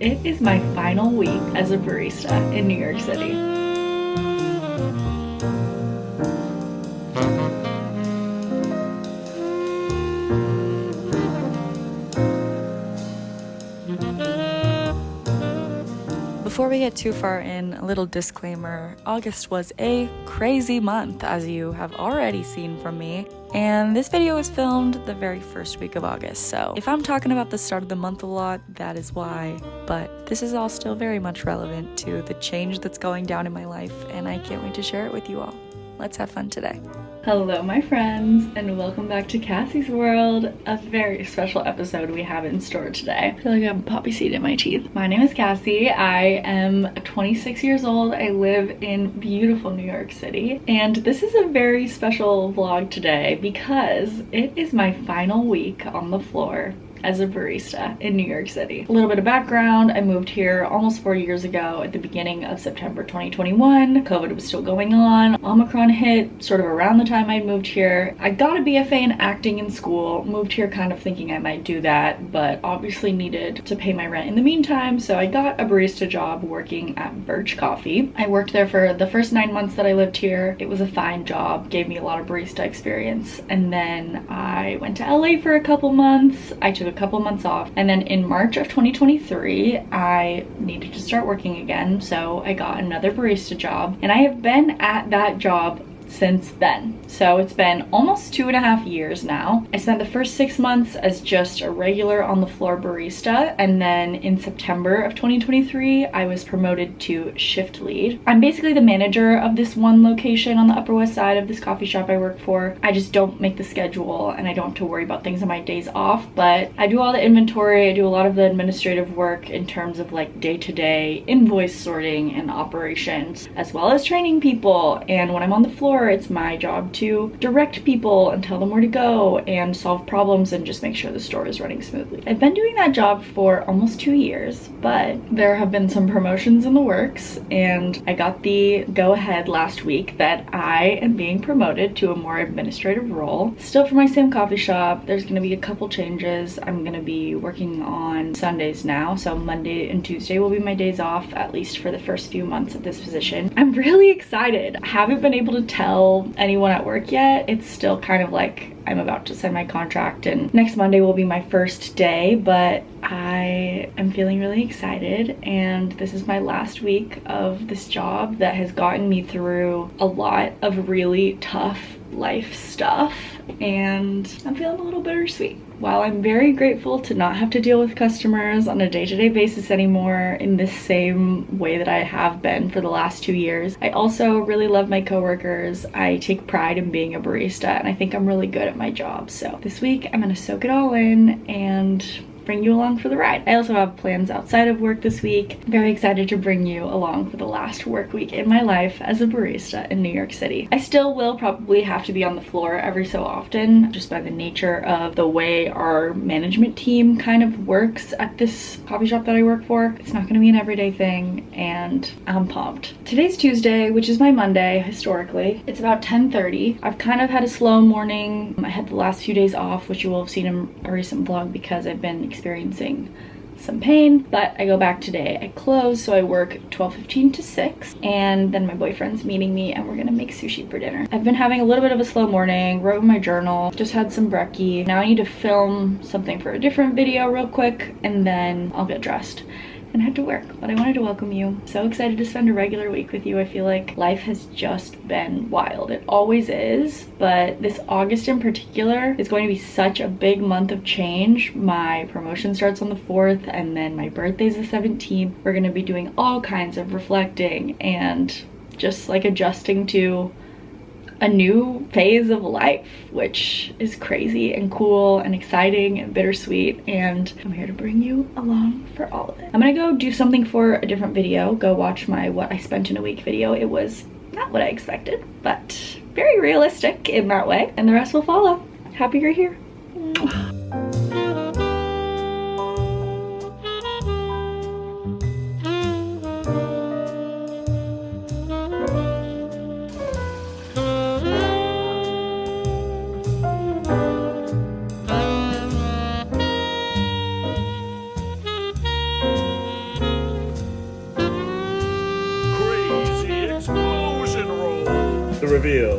It is my final week as a barista in New York City. Before we get too far in, a little disclaimer. August was a crazy month, as you have already seen from me. And this video was filmed the very first week of August, so if I'm talking about the start of the month a lot, that is why. But this is all still very much relevant to the change that's going down in my life, and I can't wait to share it with you all. Let's have fun today. Hello my friends, and welcome back to Cassie's World, a very special episode we have in store today. I feel like I have a poppy seed in my teeth. My name is Cassie. I am 26 years old. I live in beautiful New York City, and this is a very special vlog today because it is my final week on the floor as a barista in New York City. A little bit of background, I moved here almost 4 years ago at the beginning of September 2021. COVID was still going on. Omicron hit sort of around the time I moved here. I got a BFA in acting in school, moved here kind of thinking I might do that, but obviously needed to pay my rent in the meantime, so I got a barista job working at Birch Coffee. I worked there for the first 9 months that I lived here. It was a fine job, gave me a lot of barista experience, and then I went to LA for a couple months. I took a couple months off, and then in March of 2023 I needed to start working again, so I got another barista job, and I have been at that job since then. So it's been almost 2.5 years now. I spent the first 6 months as just a regular on the floor barista, and then in September of 2023 I was promoted to shift lead. I'm basically the manager of this one location on the Upper West Side of this coffee shop I work for. I just don't make the schedule, and I don't have to worry about things on my days off, but I do all the inventory. I do a lot of the administrative work in terms of like day-to-day invoice sorting and operations, as well as training people. And when I'm on the floor, it's my job to direct people and tell them where to go and solve problems and just make sure the store is running smoothly. I've been doing that job for almost 2 years, but there have been some promotions in the works, and I got the go-ahead last week that I am being promoted to a more administrative role. Still for my same coffee shop. There's going to be a couple changes. I'm going to be working on Sundays now, so Monday and Tuesday will be my days off, at least for the first few months of this position. I'm really excited. I haven't been able to tell anyone at work yet. It's still kind of like I'm about to sign my contract, and next Monday will be my first day, but I am feeling really excited, and this is my last week of this job that has gotten me through a lot of really tough life stuff, and I'm feeling a little bittersweet. While I'm very grateful to not have to deal with customers on a day-to-day basis anymore in this same way that I have been for the last 2 years, I also really love my coworkers. I take pride in being a barista, and I think I'm really good at my job. So this week I'm gonna soak it all in and bring you along for the ride. I also have plans outside of work this week. Very excited to bring you along for the last work week in my life as a barista in New York City. I still will probably have to be on the floor every so often, just by the nature of the way our management team kind of works at this coffee shop that I work for. It's not gonna be an everyday thing, and I'm pumped. Today's Tuesday, which is my Monday historically. It's about 10:30. I've kind of had a slow morning. I had the last few days off, which you will have seen in a recent vlog because I've been experiencing some pain, but I go back today. I close, so I work 12:15 to 6, and then my boyfriend's meeting me and we're gonna make sushi for dinner. I've been having a little bit of a slow morning, wrote in my journal, just had some brekkie. Now I need to film something for a different video real quick, and then I'll get dressed and head to work. But I wanted to welcome you. So excited to spend a regular week with you. I feel like life has just been wild. It always is, but this August in particular is going to be such a big month of change. My promotion starts on the 4th, and then my birthday's the 17th. We're gonna be doing all kinds of reflecting and just like adjusting to a new phase of life, which is crazy and cool and exciting and bittersweet, and I'm here to bring you along for all of it. I'm gonna go do something for a different video, go watch my what I spent in a week video. It was not what I expected, but very realistic in that way, and the rest will follow. Happy you're here. the reveal.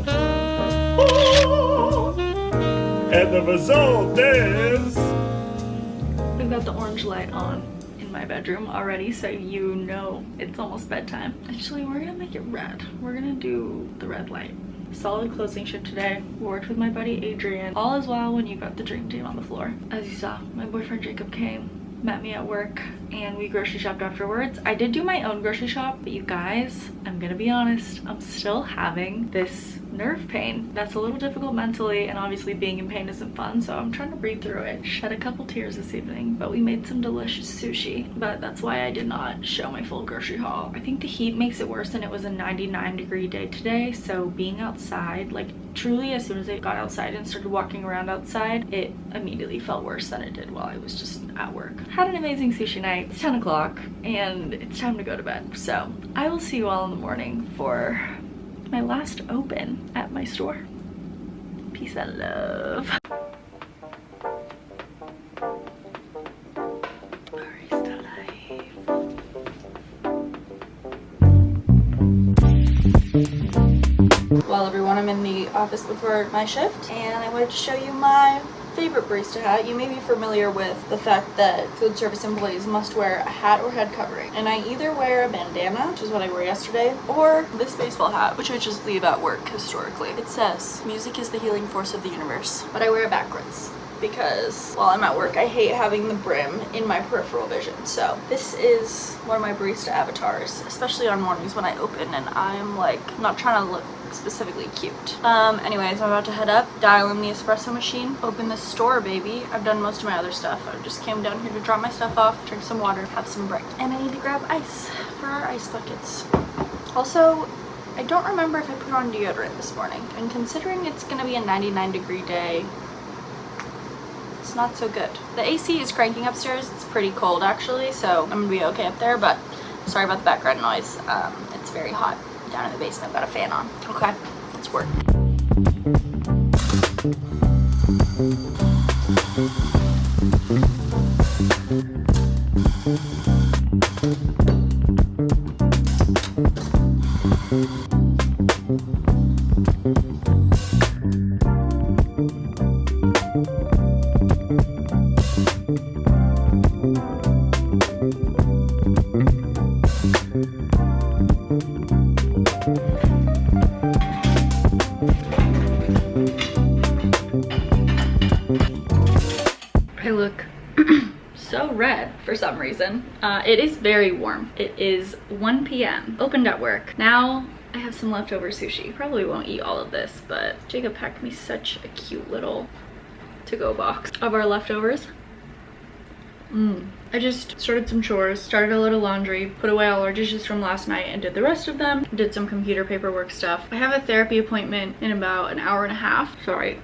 And the result is... I've got the orange light on in my bedroom already, so you know it's almost bedtime. Actually, we're gonna make it red. We're gonna do the red light. Solid closing shift today. Worked with my buddy Adrian. All is well when you got the dream team on the floor. As you saw, my boyfriend Jacob came, met me at work, and we grocery shopped afterwards. I did do my own grocery shop, but you guys, I'm gonna be honest, I'm still having this nerve pain that's a little difficult mentally, and obviously being in pain isn't fun, so I'm trying to breathe through it. Shed a couple tears this evening, but we made some delicious sushi. But that's why I did not show my full grocery haul. I think the heat makes it worse, and it was a 99-degree day today, so being outside, like truly as soon as I got outside and started walking around outside, it immediately felt worse than it did while I was just at work. Had an amazing sushi night. It's 10 o'clock and it's time to go to bed, so I will see you all in the morning for my last open at my store. Peace and love. Barista life. Well, everyone, I'm in the office before my shift, and I wanted to show you my favorite barista hat. You may be familiar with the fact that food service employees must wear a hat or head covering, and I either wear a bandana, which is what I wore yesterday, or this baseball hat, which I just leave at work historically. It says, "Music is the healing force of the universe," but I wear it backwards because while I'm at work, I hate having the brim in my peripheral vision. So this is one of my barista avatars, especially on mornings when I open and I'm like not trying to look specifically cute. Anyways, I'm about to head up, dial in the espresso machine, open the store, baby. I've done most of my other stuff. I just came down here to drop my stuff off, drink some water, have some break, and I need to grab ice for our ice buckets. Also, I don't remember if I put on deodorant this morning, and considering it's gonna be a 99-degree day, it's not so good. The AC is cranking upstairs. It's pretty cold actually, so I'm gonna be okay up there, but sorry about the background noise. It's very hot down in the basement. I've got a fan on. Okay, let's work. I look so red for some reason. It is very warm. It is 1 p.m. Opened at work. Now I have some leftover sushi. Probably won't eat all of this, but Jacob packed me such a cute little to-go box of our leftovers. I just started some chores, started a little laundry, put away all our dishes from last night and did the rest of them. Did some computer paperwork stuff. I have a therapy appointment in about an hour and a half. Sorry,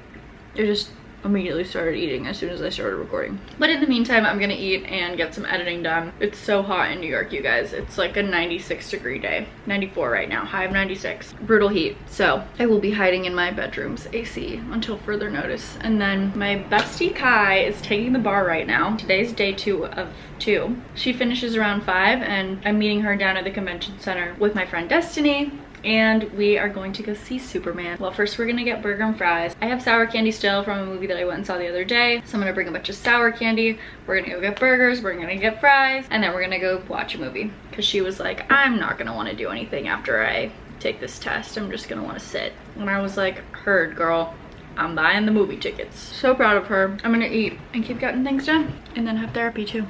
I just immediately started eating as soon as I started recording. But in the meantime, I'm gonna eat and get some editing done. It's so hot in New York, you guys. It's like a 96-degree day. 94 right now, high of 96. Brutal heat. So I will be hiding in my bedroom's AC until further notice. And then my bestie Kai is taking the bar right now. Today's day 2 of 2. She finishes around 5 and I'm meeting her down at the convention center with my friend Destiny. And we are going to go see Superman. Well, first we're gonna get burger and fries. I have sour candy still from a movie that I went and saw the other day, so I'm gonna bring a bunch of sour candy. We're gonna go get burgers, we're gonna get fries, and then we're gonna go watch a movie. Because she was like, I'm not gonna want to do anything after I take this test. I'm just gonna want to sit. And I was like, heard, girl. I'm buying the movie tickets. So proud of her. I'm gonna eat and keep getting things done, and then have therapy too.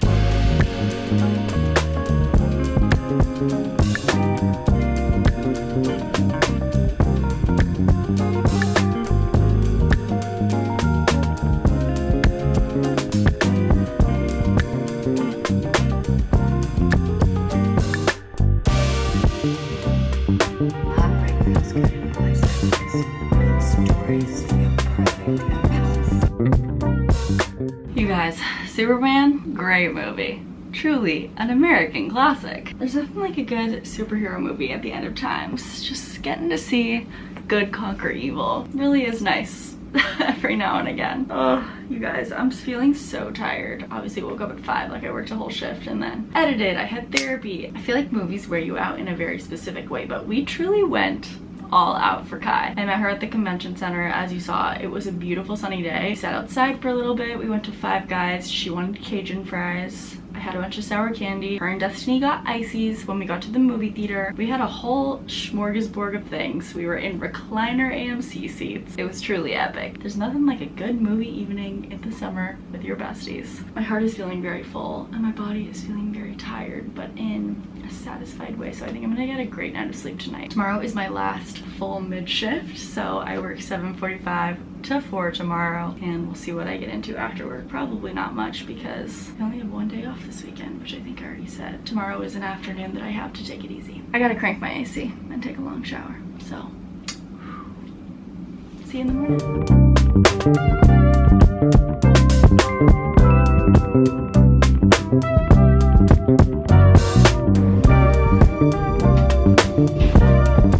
You guys, Superman, great movie. Truly an American classic. There's nothing like a good superhero movie at the end of times. Just getting to see good conquer evil really is nice every now and again. Oh, you guys, I'm feeling so tired. Obviously woke up at 5, like I worked a whole shift and then edited, I had therapy. I feel like movies wear you out in a very specific way, but we truly went all out for Kai. I met her at the convention center. As you saw, it was a beautiful sunny day. We sat outside for a little bit. We went to Five Guys. She wanted Cajun fries. I had a bunch of sour candy. Her and Destiny got ices. When we got to the movie theater, we had a whole smorgasbord of things. We were in recliner AMC seats. It was truly epic. There's nothing like a good movie evening in the summer with your besties. My heart is feeling very full and my body is feeling very tired, but in a satisfied way. So I think I'm gonna get a great night of sleep tonight. Tomorrow is my last full mid shift, so I work 7:45 to 4 tomorrow, and we'll see what I get into after work. Probably not much because I only have one day off this weekend, which I think I already said. Tomorrow is an afternoon that I have to take it easy. I gotta crank my AC and take a long shower, so see you in the morning.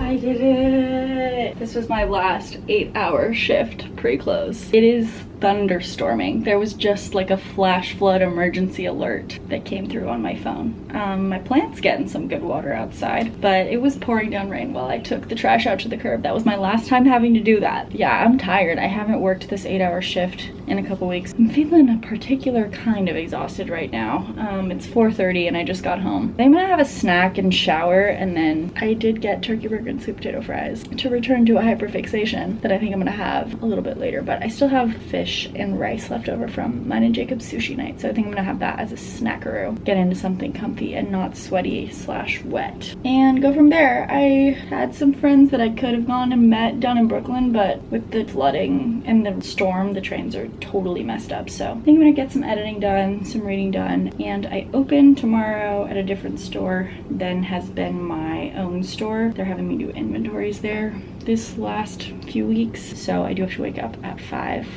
I did it! This was my last 8-hour shift pre-close. It is thunderstorming. There was just like a flash flood emergency alert that came through on my phone. My plant's getting some good water outside, but it was pouring down rain while I took the trash out to the curb. That was my last time having to do that. Yeah, I'm tired. I haven't worked this 8-hour shift in a couple weeks. I'm feeling a particular kind of exhausted right now. It's 4:30 and I just got home. I'm gonna have a snack and shower, and then I did get turkey burger and sweet potato fries to return to a hyperfixation that I think I'm gonna have a little bit later, but I still have fish and rice left over from mine and Jacob's sushi night, so I think I'm gonna have that as a snackaroo. Get into something comfy and not sweaty / wet, and go from there. I had some friends that I could have gone and met down in Brooklyn, but with the flooding and the storm, the trains are totally messed up, so I think I'm gonna get some editing done, some reading done, and I open tomorrow at a different store than has been my own store. They're having me do inventories there this last few weeks, so I do have to wake up at 5.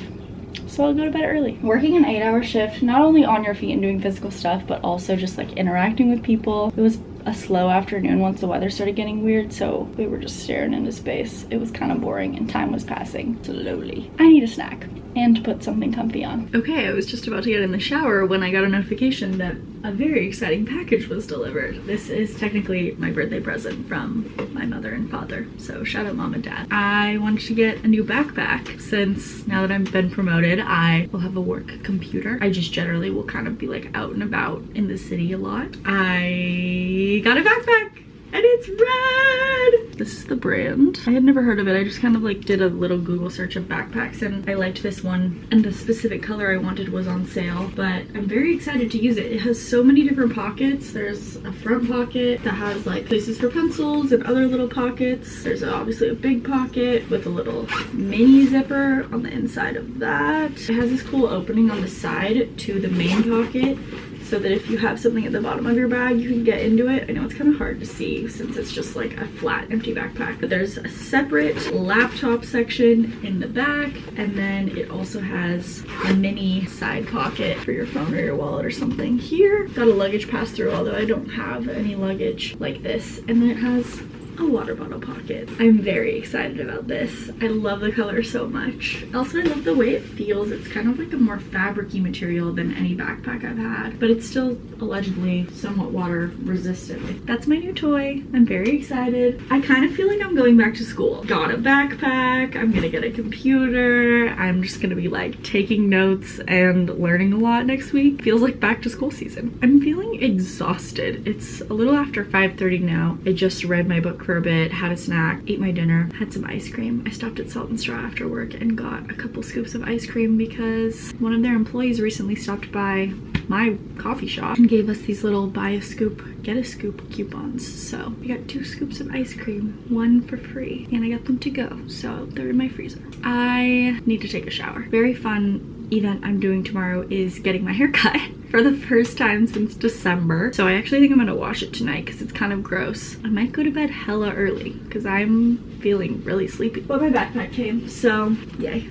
So I'll go to bed early. Working an 8-hour shift, not only on your feet and doing physical stuff, but also just like interacting with people. It was a slow afternoon once the weather started getting weird, so we were just staring into space. It was kind of boring and time was passing slowly. I need a snack and to put something comfy on. Okay, I was just about to get in the shower when I got a notification that a very exciting package was delivered. This is technically my birthday present from my mother and father, so shout out mom and dad. I wanted to get a new backpack since now that I've been promoted, I will have a work computer. I just generally will kind of be like out and about in the city a lot. I got a backpack and it's red. This is the brand. I had never heard of it. I just kind of like did a little Google search of backpacks and I liked this one, and the specific color I wanted was on sale, but I'm very excited to use it. It has so many different pockets. There's a front pocket that has like places for pencils and other little pockets. There's obviously a big pocket with a little mini zipper on the inside of that. It has this cool opening on the side to the main pocket, so that if you have something at the bottom of your bag, you can get into it. I know it's kind of hard to see since it's just like a flat, empty backpack, but there's a separate laptop section in the back, and then it also has a mini side pocket for your phone or your wallet or something here. Got a luggage pass-through, although I don't have any luggage like this, and then it has a water bottle pocket. I'm very excited about this. I love the color so much. Also, I love the way it feels. It's kind of like a more fabric-y material than any backpack I've had, but it's still allegedly somewhat water resistant. That's my new toy. I'm very excited. I kind of feel like I'm going back to school. Got a backpack, I'm gonna get a computer, I'm just gonna be like taking notes and learning a lot next week. Feels like back to school season. I'm feeling exhausted. It's a little after 5:30 now. I just read my book for a bit, had a snack, ate my dinner, had some ice cream. I stopped at Salt and Straw after work and got a couple scoops of ice cream because one of their employees recently stopped by my coffee shop and gave us these little buy a scoop, get a scoop coupons. So I got 2 scoops of ice cream, 1 for free, and I got them to go, so they're in my freezer. I need to take a shower. Very fun event I'm doing tomorrow is getting my hair cut for the first time since December. So I actually think I'm gonna wash it tonight because it's kind of gross. I might go to bed hella early because I'm feeling really sleepy. But my backpack came, so yay.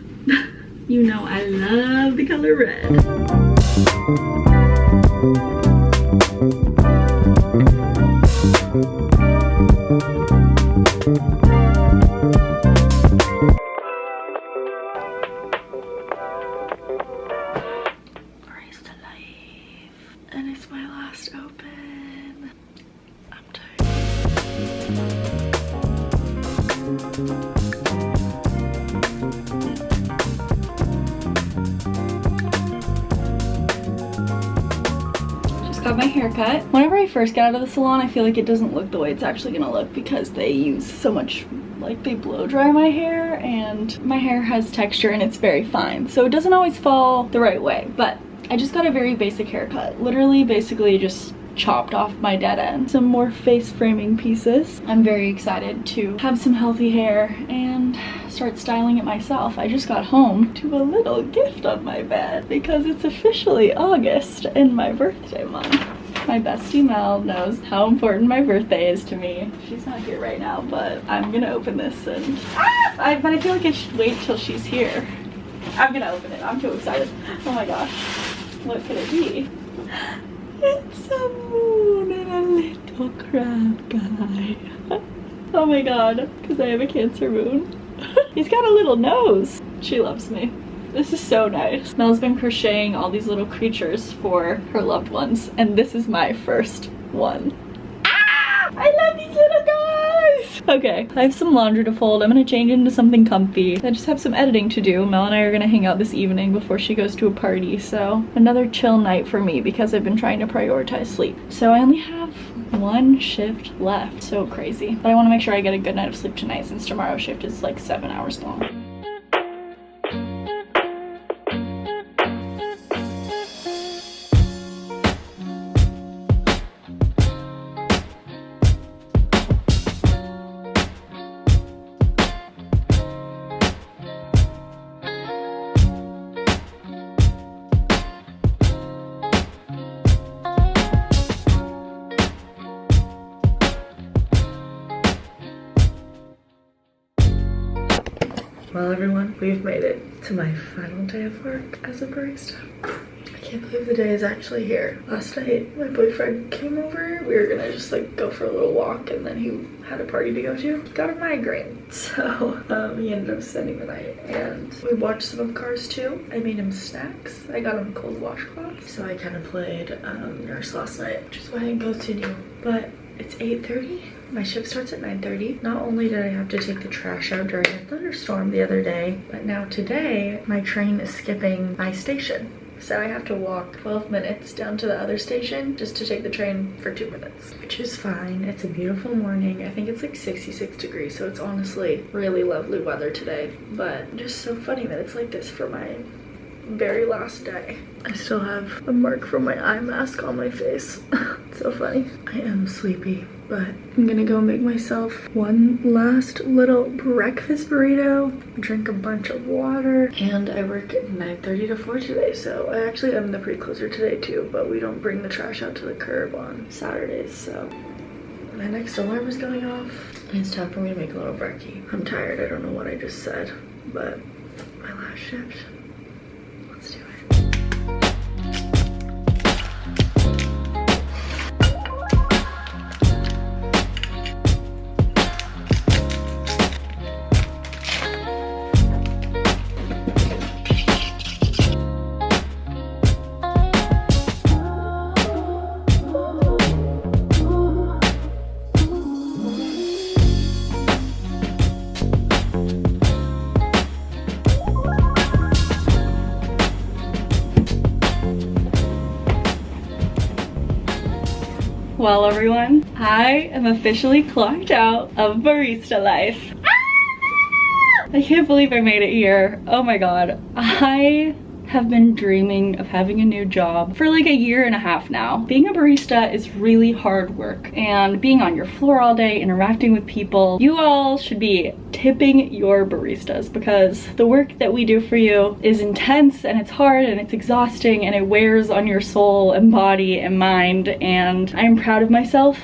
You know I love the color red. And it's my last open. I'm tired. haircut. Whenever I first get out of the salon, I feel like it doesn't look the way it's actually gonna look because they use so much, like they blow dry my hair, and my hair has texture and it's very fine. So it doesn't always fall the right way, but I just got a very basic haircut. Literally, basically just chopped off my dead end. Some more face framing pieces. I'm very excited to have some healthy hair and start styling it myself. I just got home to a little gift on my bed because it's officially August and my birthday month. My bestie Mel knows how important my birthday is to me. She's not here right now, but I'm gonna open this and but I feel like I should wait till she's here. I'm gonna open it. I'm too excited. Oh my gosh. What could it be? It's a moon and a little crab guy. Oh my god, because I have a Cancer moon. He's got a little nose. She loves me. This is so nice. Mel's been crocheting all these little creatures for her loved ones, and this is my first one. Ah! I love these little guys! Okay, I have some laundry to fold. I'm gonna change into something comfy. I just have some editing to do. Mel and I are gonna hang out this evening before she goes to a party, so another chill night for me because I've been trying to prioritize sleep. So I only have one shift left. So crazy. But I want to make sure I get a good night of sleep tonight since tomorrow's shift is like 7 hours long. Well everyone, we've made it to my final day of work as a barista. I can't believe the day is actually here. Last night my boyfriend came over. We were gonna just like go for a little walk, and then he had a party to go to. He got a migraine, so he ended up spending the night, and we watched some of Cars 2. I made him snacks. I got him cold washcloths. So I kind of played nurse last night, which is why I didn't continue. But it's 8:30. My shift starts at 9:30. Not only did I have to take the trash out during a thunderstorm the other day, but now today my train is skipping my station. So I have to walk 12 minutes down to the other station just to take the train for 2 minutes, which is fine. It's a beautiful morning. I think it's like 66 degrees, so it's honestly really lovely weather today. But just so funny that it's like this for my very last day. I still have a mark from my eye mask on my face. So funny. I am sleepy, but I'm gonna go make myself one last little breakfast burrito, drink a bunch of water, and I work 9:30 to 4 today, so I actually am the pre-closer today too, but we don't bring the trash out to the curb on Saturdays, so my next alarm is going off, and it's time for me to make a little brekkie. I'm tired, I don't know what I just said, but my last shift. Let's do it. Well everyone, I am officially clocked out of barista life. I can't believe I made it here. Oh my god. I have been dreaming of having a new job for like a year and a half now. Being a barista is really hard work, and being on your floor all day, interacting with people, you all should be tipping your baristas because the work that we do for you is intense and it's hard and it's exhausting and it wears on your soul and body and mind, and I am proud of myself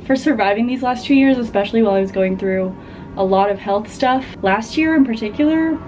for surviving these last 2 years, especially while I was going through a lot of health stuff. Last year in particular,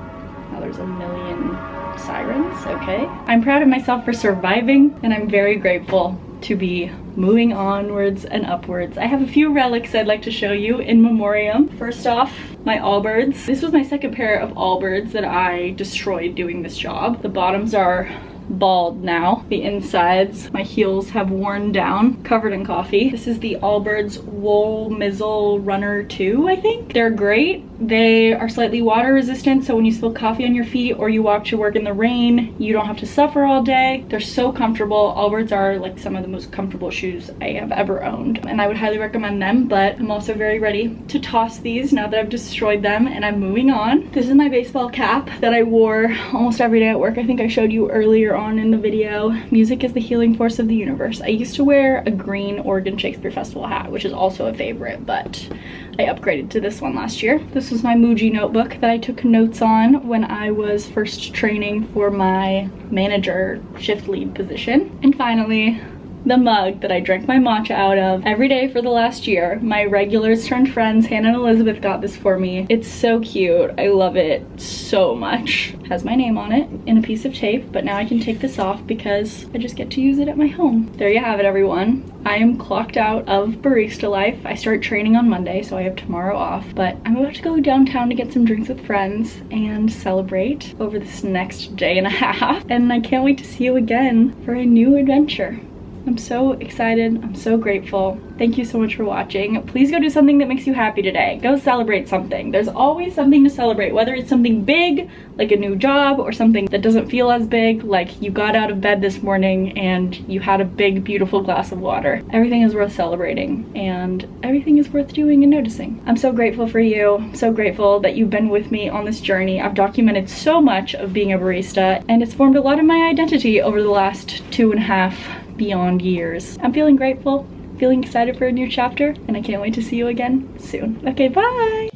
oh, there's a million sirens, okay. I'm proud of myself for surviving, and I'm very grateful to be moving onwards and upwards. I have a few relics I'd like to show you in memoriam. First off, my Allbirds. This was my second pair of Allbirds that I destroyed doing this job. The bottoms are bald now. The insides, my heels have worn down, covered in coffee. This is the Allbirds Wool Mizzle Runner 2, I think. They're great. They are slightly water resistant, so when you spill coffee on your feet or you walk to work in the rain, you don't have to suffer all day. They're so comfortable. Allbirds are like some of the most comfortable shoes I have ever owned, and I would highly recommend them, but I'm also very ready to toss these now that I've destroyed them and I'm moving on. This is my baseball cap that I wore almost every day at work. I think I showed you earlier on in the video. Music is the healing force of the universe. I used to wear a green Oregon Shakespeare Festival hat, which is also a favorite, but I upgraded to this one last year. This was my Muji notebook that I took notes on when I was first training for my manager shift lead position. And finally, the mug that I drank my matcha out of every day for the last year. My regulars turned friends, Hannah and Elizabeth, got this for me. It's so cute. I love it so much. It has my name on it in a piece of tape, but now I can take this off because I just get to use it at my home. There you have it, everyone. I am clocked out of barista life. I start training on Monday, so I have tomorrow off, but I'm about to go downtown to get some drinks with friends and celebrate over this next day and a half. And I can't wait to see you again for a new adventure. I'm so excited. I'm so grateful. Thank you so much for watching. Please go do something that makes you happy today. Go celebrate something. There's always something to celebrate, whether it's something big, like a new job, or something that doesn't feel as big, like you got out of bed this morning and you had a big, beautiful glass of water. Everything is worth celebrating, and everything is worth doing and noticing. I'm so grateful for you. I'm so grateful that you've been with me on this journey. I've documented so much of being a barista, and it's formed a lot of my identity over the last 2.5 beyond years. I'm feeling grateful, feeling excited for a new chapter, and I can't wait to see you again soon. Okay, bye!